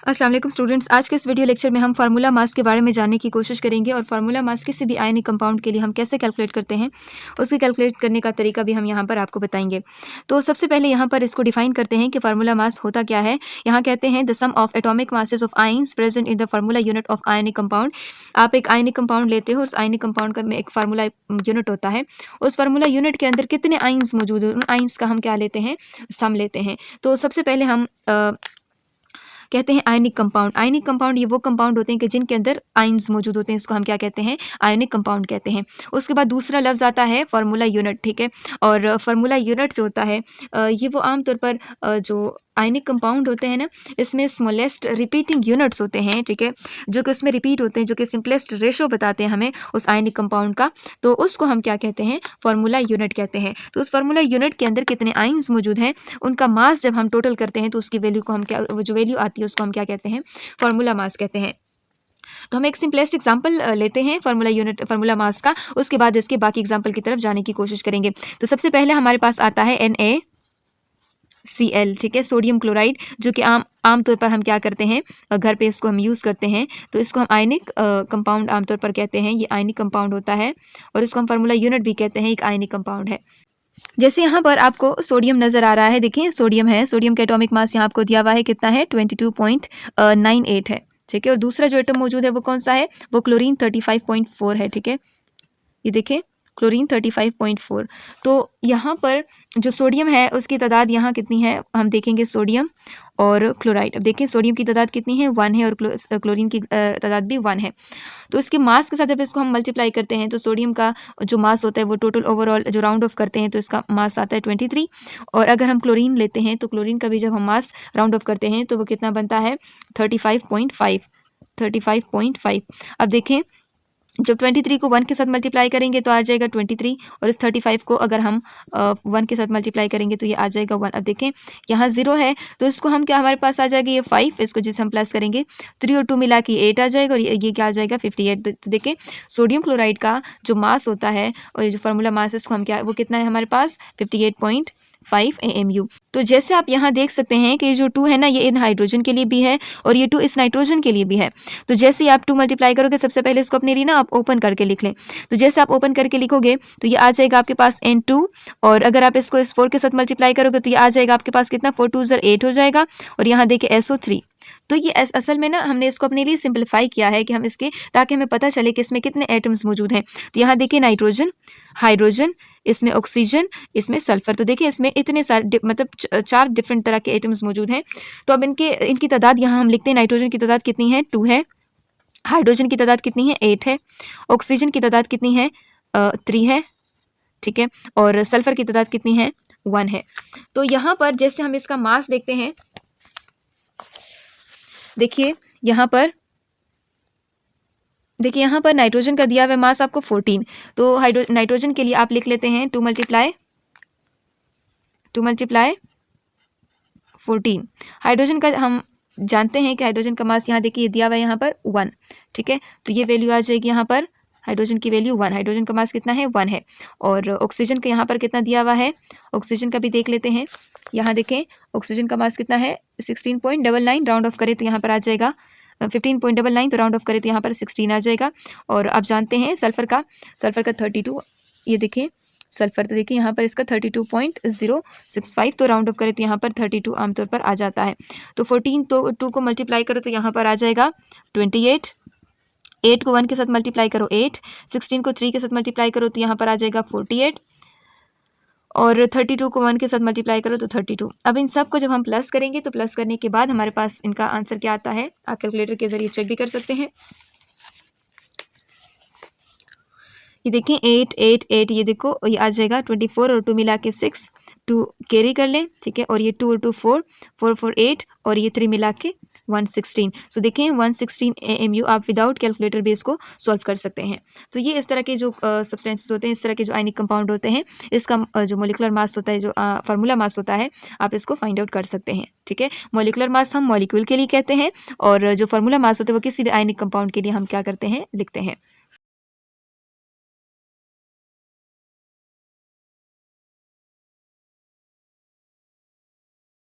अस्सलाम वालेकुम स्टूडेंट्स। आज के इस वीडियो लेक्चर में हम फार्मूला मास के बारे में जानने की कोशिश करेंगे और फार्मूला मास किसी भी आयनिक कंपाउंड के लिए हम कैसे कैलकुलेट करते हैं, उसकी कैलकुलेट करने का तरीका भी हम यहाँ पर आपको बताएंगे। तो सबसे पहले यहाँ पर इसको डिफाइन करते हैं कि फार्मूला मास होता क्या है। यहाँ कहते हैं the sum of atomic masses of ions present in the formula unit of ionic compound. आप एक आयनिक कंपाउंड लेते हो, उस आयनिक कंपाउंड का में एक फार्मूला यूनिट होता है। उस फार्मूला यूनिट के अंदर कितने आयंस मौजूद है, उन आयंस का हम क्या लेते हैं, सम लेते हैं। तो सबसे पहले हम कहते हैं आयनिक कंपाउंड। आयनिक कंपाउंड ये वो कंपाउंड होते हैं कि जिनके अंदर आयंस मौजूद होते हैं, इसको हम क्या कहते हैं, आयनिक कंपाउंड कहते हैं। उसके बाद दूसरा लफ्ज़ आता है फार्मूला यूनिट, ठीक है। और फार्मूला यूनिट जो होता है ये वो आमतौर पर जो आयनिक कंपाउंड होते हैं ना, इसमें स्मॉलेस्ट रिपीटिंग यूनिट्स होते हैं, ठीक है, जो कि उसमें रिपीट होते हैं, जो कि सिंपलेस्ट रेशो बताते हैं हमें उस आयनिक कंपाउंड का, तो उसको हम क्या कहते हैं, फार्मूला यूनिट कहते हैं। तो उस फार्मूला यूनिट के अंदर कितने आयंस मौजूद हैं, उनका मास जब हम टोटल करते हैं तो उसकी वैल्यू को हम क्या, वो जो वैल्यू आती है उसको हम क्या कहते हैं, फार्मूला मास कहते हैं। तो हम एक सिंपलेस्ट एग्जांपल लेते हैं फार्मूला यूनिट, फार्मूला मास का, उसके बाद इसके बाकी एग्जांपल की तरफ जाने की कोशिश करेंगे। तो सबसे पहले हमारे पास आता है NaCl, ठीक है, सोडियम क्लोराइड, जो कि आमतौर पर हम क्या करते हैं, घर पे इसको हम यूज़ करते हैं। तो इसको हम आयनिक कंपाउंड आमतौर पर कहते हैं, ये आयनिक कंपाउंड होता है और इसको हम फार्मूला यूनिट भी कहते हैं, एक आयनिक कंपाउंड है। जैसे यहाँ पर आपको सोडियम नज़र आ रहा है, देखिए सोडियम है, सोडियम का एटॉमिक मास यहाँ आपको दिया हुआ है, कितना है, 22.98 है, ठीक है। और दूसरा जो एटम मौजूद है वो कौन सा है, वो क्लोरीन 35.4 है, ठीक है। ये देखें क्लोरीन 35.4। तो यहाँ पर जो सोडियम है उसकी तादाद यहाँ कितनी है, हम देखेंगे सोडियम और क्लोराइड। अब देखें सोडियम की तादाद कितनी है, 1 है, और क्लोरीन की तादाद भी 1 है। तो इसके मास के साथ जब इसको हम मल्टीप्लाई करते हैं तो सोडियम का जो मास होता है वो टोटल ओवरऑल जो राउंड ऑफ करते हैं तो इसका मास आता है 23। और अगर हम क्लोरीन लेते हैं तो क्लोरीन का भी जब हम मास राउंड ऑफ करते हैं तो वो कितना बनता है, 35.5। अब देखें जब 23 को 1 के साथ मल्टीप्लाई करेंगे तो आ जाएगा 23, और इस 35 को अगर हम 1 के साथ मल्टीप्लाई करेंगे तो ये आ जाएगा 1। अब देखें यहाँ 0 है तो इसको हम क्या, हमारे पास आ जाएगा ये 5, इसको जिसे हम प्लस करेंगे 3 और 2 मिला के 8 आ जाएगा, और ये क्या आ जाएगा 58। तो देखें सोडियम क्लोराइड का जो मास होता है और ये जो फार्मूला मास है इसको हम क्या, वो कितना है हमारे पास 58.5 AMU। तो जैसे आप यहाँ देख सकते हैं कि जो 2 है ना, ये इन हाइड्रोजन के लिए भी है और ये 2 इस नाइट्रोजन के लिए भी है। तो जैसे ही आप 2 मल्टीप्लाई करोगे, सबसे पहले इसको अपने लिए ना आप ओपन करके लिख लें। तो जैसे आप ओपन करके लिखोगे तो ये आ जाएगा आपके पास N2, और अगर आप इसको इस 4 के साथ मल्टीप्लाई करोगे तो ये आ जाएगा आपके पास कितना, 4 2 8 हो जाएगा, और यहाँ देखिए SO3। तो ये असल में ना हमने इसको अपने लिए सिंपलीफाई किया है कि हम इसके, ताकि हमें पता चले कि इसमें कितने एटम्स मौजूद हैं। तो यहाँ देखिए नाइट्रोजन, हाइड्रोजन, इसमें ऑक्सीजन, इसमें सल्फर। तो देखिए इसमें इतने सारे मतलब 4 डिफरेंट तरह के एटम्स मौजूद हैं। तो अब इनकी तादाद यहाँ हम लिखते हैं। नाइट्रोजन की तादाद कितनी है, 2 है। हाइड्रोजन की तादाद कितनी है, 8 है। ऑक्सीजन की तादाद कितनी है, 3 है, ठीक है। और सल्फर की तादाद कितनी है, 1 है। तो यहाँ पर जैसे हम इसका मास देखते हैं, देखिए यहाँ पर नाइट्रोजन का दिया हुआ मास आपको 14। तो नाइट्रोजन के लिए आप लिख लेते हैं 2 मल्टीप्लाई 14। हाइड्रोजन का हम जानते हैं कि हाइड्रोजन का मास यहाँ देखिए दिया हुआ है यहाँ पर 1, ठीक है। तो ये वैल्यू आ जाएगी यहाँ पर, हाइड्रोजन की वैल्यू 1, हाइड्रोजन का मास कितना है, 1 है। और ऑक्सीजन का यहाँ पर कितना दिया हुआ है, ऑक्सीजन का भी देख लेते हैं। यहाँ देखें ऑक्सीजन का मास कितना है, 16.99, राउंड ऑफ करें तो यहाँ पर आ जाएगा 15.99, तो राउंड ऑफ करें तो यहाँ पर 16 आ जाएगा। और आप जानते हैं सल्फर का 32, ये देखिए सल्फर, तो देखिए यहाँ पर इसका 32.065, तो राउंड ऑफ करें तो यहाँ पर 32 आमतौर पर आ जाता है। तो 14 तो 2 को मल्टीप्लाई करो तो यहाँ पर आ जाएगा 28, 8 को 1 के साथ मल्टीप्लाई करो 8, 16 को 3 के साथ मल्टीप्लाई करो तो यहाँ पर आ जाएगा 48, और 32 को 1 के साथ मल्टीप्लाई करो तो 32। अब इन सब को जब हम प्लस करेंगे तो प्लस करने के बाद हमारे पास इनका आंसर क्या आता है, आप कैलकुलेटर के जरिए चेक भी कर सकते हैं। ये देखें 8 8 8, ये देखो ये आ जाएगा 24, और 2 मिला के 6, 2 कैरी कर लें, ठीक है। और ये 2 और 2 4, 4 4 8, और ये 3 मिला के 116। सो देखें 116 AMU आप विदाउट कैलकुलेटर भी इसको सॉल्व कर सकते हैं। तो ये इस तरह के जो सब्सटेंसेस होते हैं, इस तरह के जो आयनिक कंपाउंड होते हैं, इसका जो मोलिकुलर मास होता है, जो फार्मूला मास होता है, आप इसको फाइंड आउट कर सकते हैं, ठीक है। मोलिकुलर मास हम मॉलिक्यूल के लिए कहते हैं, और जो फार्मूला मास होता है वो किसी भी आयनिक कंपाउंड के लिए हम क्या करते हैं, लिखते हैं।